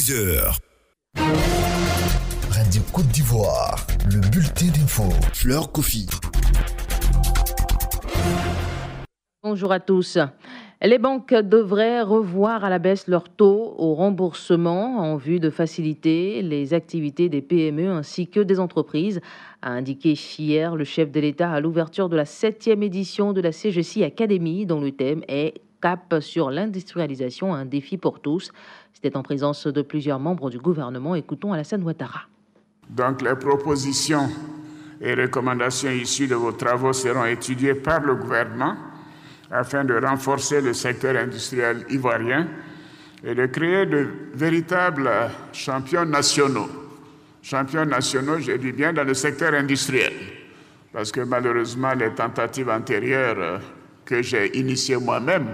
10h. Radio Côte d'Ivoire, le bulletin d'info. Fleur Kofi. Bonjour à tous. Les banques devraient revoir à la baisse leur taux au remboursement en vue de faciliter les activités des PME ainsi que des entreprises, a indiqué hier le chef de l'État à l'ouverture de la 7e édition de la CGC Academy, dont le thème est Cap sur l'industrialisation, un défi pour tous. C'était en présence de plusieurs membres du gouvernement. Écoutons Alassane Ouattara. Donc les propositions et recommandations issues de vos travaux seront étudiées par le gouvernement afin de renforcer le secteur industriel ivoirien et de créer de véritables champions nationaux. Champions nationaux, je dis bien, dans le secteur industriel. Parce que malheureusement, les tentatives antérieures que j'ai initiées moi-même,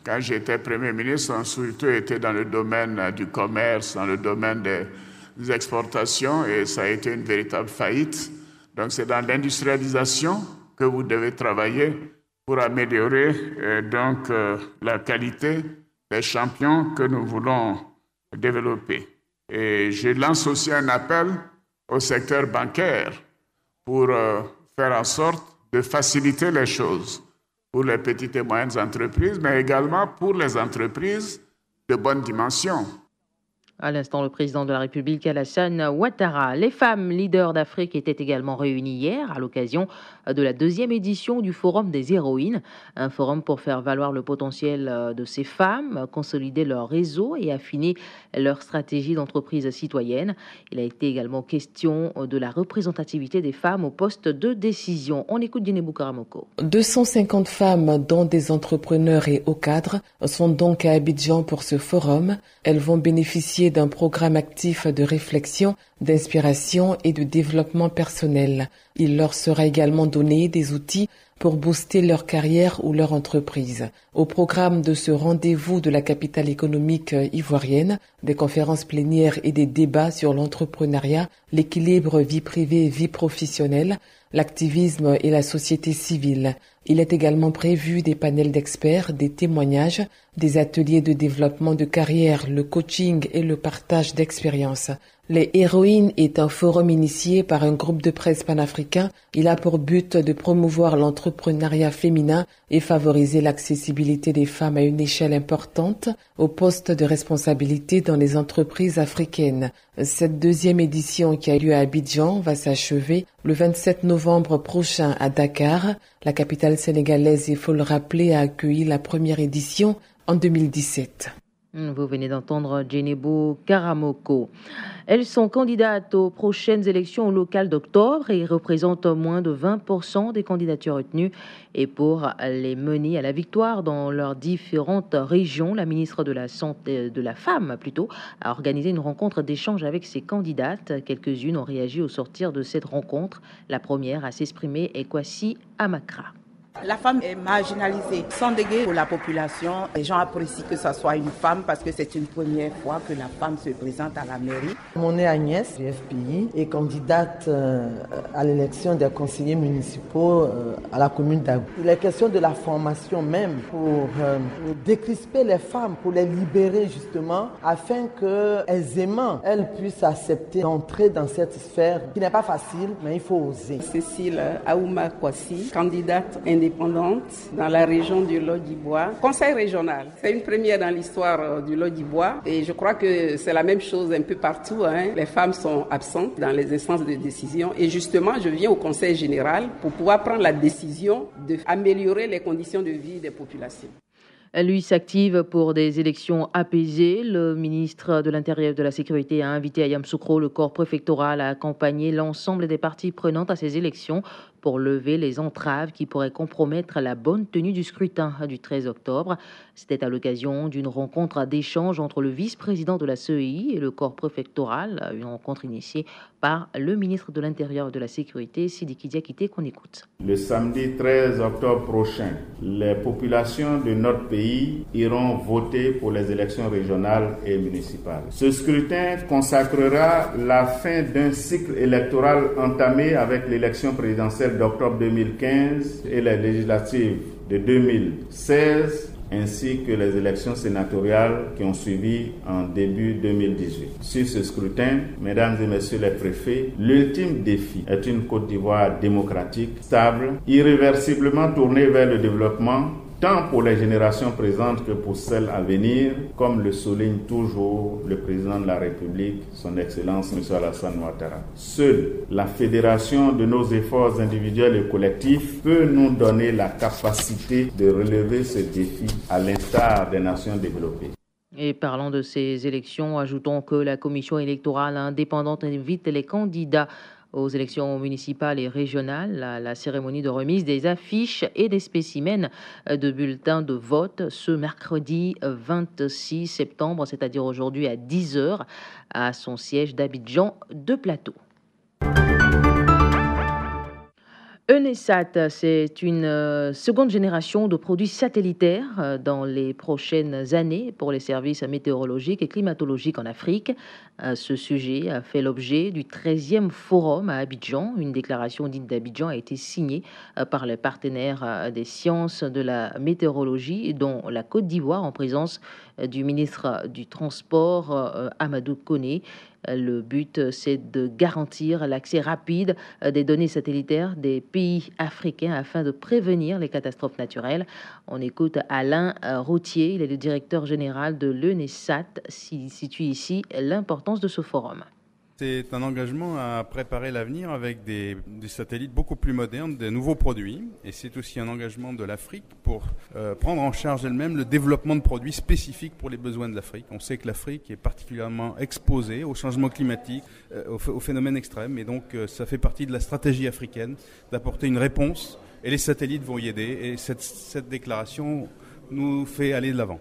quand j'étais Premier ministre, ont surtout été dans le domaine du commerce, dans le domaine des exportations, et ça a été une véritable faillite. Donc c'est dans l'industrialisation que vous devez travailler pour améliorer la qualité des champions que nous voulons développer. Et je lance aussi un appel au secteur bancaire pour faire en sorte de faciliter les choses pour les petites et moyennes entreprises, mais également pour les entreprises de bonne dimension. À l'instant, le président de la République, Alassane Ouattara. Les femmes leaders d'Afrique étaient également réunies hier à l'occasion de la 2e édition du Forum des héroïnes. Un forum pour faire valoir le potentiel de ces femmes, consolider leur réseau et affiner leur stratégie d'entreprise citoyenne. Il a été également question de la représentativité des femmes au poste de décision. On écoute Dinebou Karamoko. 250 femmes, dont des entrepreneurs et hauts cadres, sont donc à Abidjan pour ce forum. Elles vont bénéficier d'un programme actif de réflexion, d'inspiration et de développement personnel. Il leur sera également donné des outils pour booster leur carrière ou leur entreprise. Au programme de ce rendez-vous de la capitale économique ivoirienne, des conférences plénières et des débats sur l'entrepreneuriat, l'équilibre vie privée et vie professionnelle, l'activisme et la société civile. Il est également prévu des panels d'experts, des témoignages, des ateliers de développement de carrière, le coaching et le partage d'expériences. Les héroïnes est un forum initié par un groupe de presse panafricain. Il a pour but de promouvoir l'entrepreneuriat féminin et favoriser l'accessibilité des femmes à une échelle importante aux postes de responsabilité dans les entreprises africaines. Cette 2e édition qui a lieu à Abidjan va s'achever le 27 novembre prochain à Dakar. La capitale sénégalaise, il faut le rappeler, a accueilli la première édition en 2017. Vous venez d'entendre Dinebou Karamoko. Elles sont candidates aux prochaines élections locales d'octobre et représentent moins de 20% des candidatures retenues. Et pour les mener à la victoire dans leurs différentes régions, la ministre de la Santé, de la Femme plutôt, a organisé une rencontre d'échange avec ses candidates. Quelques-unes ont réagi au sortir de cette rencontre. La première à s'exprimer est Kwasi Amakra. La femme est marginalisée, sans dégué pour la population. Les gens apprécient que ce soit une femme parce que c'est une première fois que la femme se présente à la mairie. Mon nom est Agnès du FPI et candidate à l'élection des conseillers municipaux à la commune d'Agou. Les questions de la formation même pour décrisper les femmes, pour les libérer justement, afin que aisément elles puissent accepter d'entrer dans cette sphère qui n'est pas facile, mais il faut oser. Cécile Aouma Kwasi, candidate indépendante dans la région du Lot-d'Ivoire. Conseil régional, c'est une première dans l'histoire du Lot-d'Ivoire et je crois que c'est la même chose un peu partout. Les femmes sont absentes dans les instances de décision et justement je viens au Conseil général pour pouvoir prendre la décision d'améliorer les conditions de vie des populations. Lui s'active pour des élections apaisées. Le ministre de l'Intérieur et de la Sécurité a invité à Yamoussoukro, le corps préfectoral, à accompagner l'ensemble des parties prenantes à ces élections pour lever les entraves qui pourraient compromettre la bonne tenue du scrutin du 13 octobre. C'était à l'occasion d'une rencontre d'échange entre le vice-président de la CEI et le corps préfectoral, une rencontre initiée par le ministre de l'Intérieur et de la Sécurité, Sidiki Diakité, qu'on écoute. Le samedi 13 octobre prochain, les populations de notre pays iront voter pour les élections régionales et municipales. Ce scrutin consacrera la fin d'un cycle électoral entamé avec l'élection présidentielle d'octobre 2015 et les législatives de 2016 ainsi que les élections sénatoriales qui ont suivi en début 2018. Sur ce scrutin, mesdames et messieurs les préfets, l'ultime défi est une Côte d'Ivoire démocratique, stable, irréversiblement tournée vers le développement, tant pour les générations présentes que pour celles à venir, comme le souligne toujours le président de la République, son Excellence M. Alassane Ouattara. Seule la fédération de nos efforts individuels et collectifs peut nous donner la capacité de relever ce défi à l'instar des nations développées. Et parlant de ces élections, ajoutons que la commission électorale indépendante invite les candidats aux élections municipales et régionales à la cérémonie de remise des affiches et des spécimens de bulletins de vote ce mercredi 26 septembre, c'est-à-dire aujourd'hui à 10h, à son siège d'Abidjan de Plateau. ENESAT, c'est une seconde génération de produits satellitaires dans les prochaines années pour les services météorologiques et climatologiques en Afrique. Ce sujet a fait l'objet du 13e forum à Abidjan. Une déclaration dite d'Abidjan a été signée par les partenaires des sciences de la météorologie, dont la Côte d'Ivoire, en présence du ministre du Transport, Amadou Koné. Le but, c'est de garantir l'accès rapide des données satellitaires des pays africains afin de prévenir les catastrophes naturelles. On écoute Alain Routier, il est le directeur général de l'ENESAT, situe ici l'importance de ce forum. C'est un engagement à préparer l'avenir avec des satellites beaucoup plus modernes, des nouveaux produits. Et c'est aussi un engagement de l'Afrique pour prendre en charge elle-même le développement de produits spécifiques pour les besoins de l'Afrique. On sait que l'Afrique est particulièrement exposée au changement climatique, aux phénomènes extrêmes. Et donc, ça fait partie de la stratégie africaine d'apporter une réponse. Et les satellites vont y aider. Et cette déclaration nous fait aller de l'avant.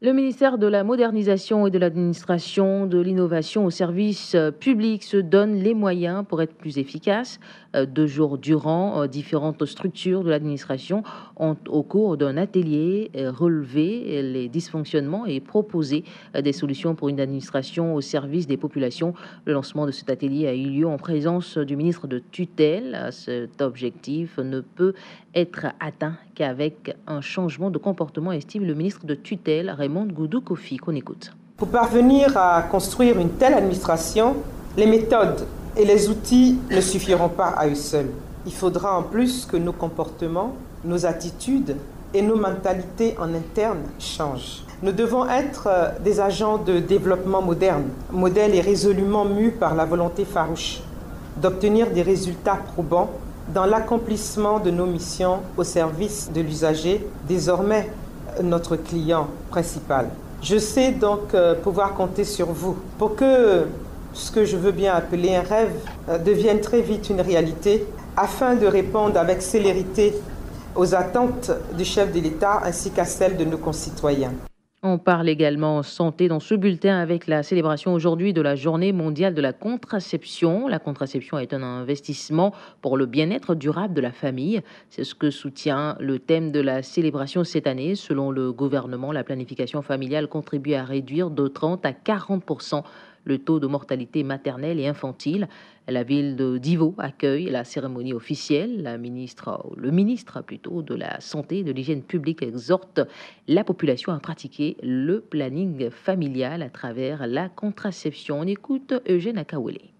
Le ministère de la Modernisation et de l'Administration de l'Innovation au service public se donne les moyens pour être plus efficace. 2 jours durant, différentes structures de l'administration ont, au cours d'un atelier, relevé les dysfonctionnements et proposé des solutions pour une administration au service des populations. Le lancement de cet atelier a eu lieu en présence du ministre de tutelle. Cet objectif ne peut être atteint qu'avec un changement de comportement, estime le ministre de tutelle, Raymond Goudou Kofi, qu'on écoute. Pour parvenir à construire une telle administration, les méthodes et les outils ne suffiront pas à eux seuls. Il faudra en plus que nos comportements, nos attitudes et nos mentalités en interne changent. Nous devons être des agents de développement moderne, modèles et résolument mus par la volonté farouche d'obtenir des résultats probants dans l'accomplissement de nos missions au service de l'usager, désormais notre client principal. Je sais donc pouvoir compter sur vous pour que ce que je veux bien appeler un rêve devienne très vite une réalité afin de répondre avec célérité aux attentes du chef de l'État ainsi qu'à celles de nos concitoyens. On parle également santé dans ce bulletin avec la célébration aujourd'hui de la Journée mondiale de la contraception. La contraception est un investissement pour le bien-être durable de la famille. C'est ce que soutient le thème de la célébration cette année. Selon le gouvernement, la planification familiale contribue à réduire de 30 à 40% le taux de mortalité maternelle et infantile. La ville de Divo accueille la cérémonie officielle. Le ministre de la Santé et de l'Hygiène publique exhorte la population à pratiquer le planning familial à travers la contraception. On écoute Eugène Akawele.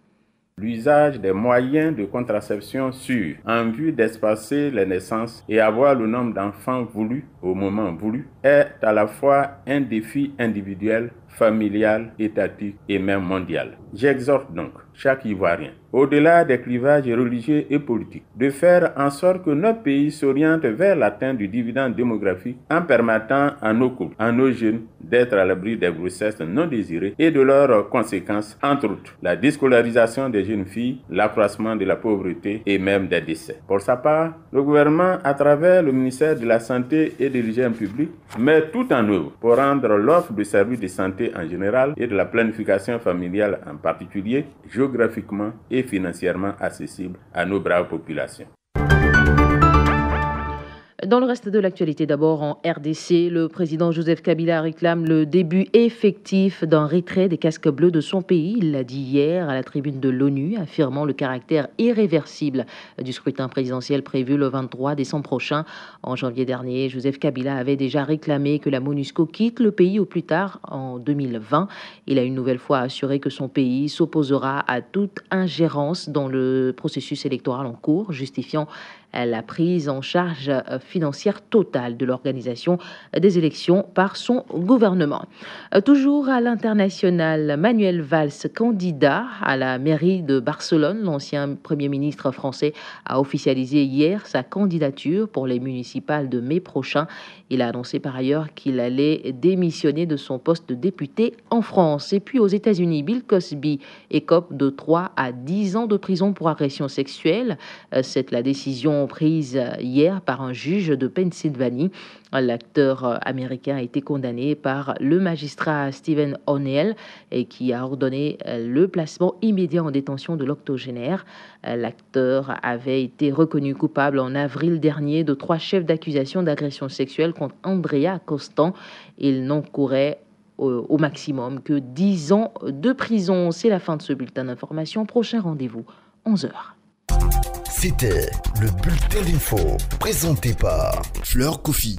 L'usage des moyens de contraception sûrs en vue d'espacer les naissances et avoir le nombre d'enfants voulus au moment voulu est à la fois un défi individuel, familial, étatique et même mondial. J'exhorte donc chaque Ivoirien, au-delà des clivages religieux et politiques, de faire en sorte que notre pays s'oriente vers l'atteinte du dividende démographique en permettant à nos couples, à nos jeunes, d'être à l'abri des grossesses non désirées et de leurs conséquences, entre autres, la déscolarisation des jeunes filles, l'accroissement de la pauvreté et même des décès. Pour sa part, le gouvernement, à travers le ministère de la Santé et de l'Hygiène publique, met tout en œuvre pour rendre l'offre de services de santé en général et de la planification familiale en particulier, géographiquement et financièrement accessible à nos braves populations. Dans le reste de l'actualité, d'abord en RDC, le président Joseph Kabila réclame le début effectif d'un retrait des casques bleus de son pays. Il l'a dit hier à la tribune de l'ONU, affirmant le caractère irréversible du scrutin présidentiel prévu le 23 décembre prochain. En janvier dernier, Joseph Kabila avait déjà réclamé que la MONUSCO quitte le pays au plus tard en 2020. Il a une nouvelle fois assuré que son pays s'opposera à toute ingérence dans le processus électoral en cours, justifiant la prise en charge financière totale de l'organisation des élections par son gouvernement. Toujours à l'international, Manuel Valls, candidat à la mairie de Barcelone, l'ancien Premier ministre français a officialisé hier sa candidature pour les municipales de mai prochain. Il a annoncé par ailleurs qu'il allait démissionner de son poste de député en France. Et puis aux États-Unis, Bill Cosby écope de 3 à 10 ans de prison pour agression sexuelle. C'est la décision prise hier par un juge de Pennsylvanie. L'acteur américain a été condamné par le magistrat Stephen O'Neill et qui a ordonné le placement immédiat en détention de l'octogénaire. L'acteur avait été reconnu coupable en avril dernier de 3 chefs d'accusation d'agression sexuelle contre Andrea Constant. Il n'encourait au maximum que 10 ans de prison. C'est la fin de ce bulletin d'information. Prochain rendez-vous, 11h. C'était le bulletin d'info présenté par Fleur Coffee.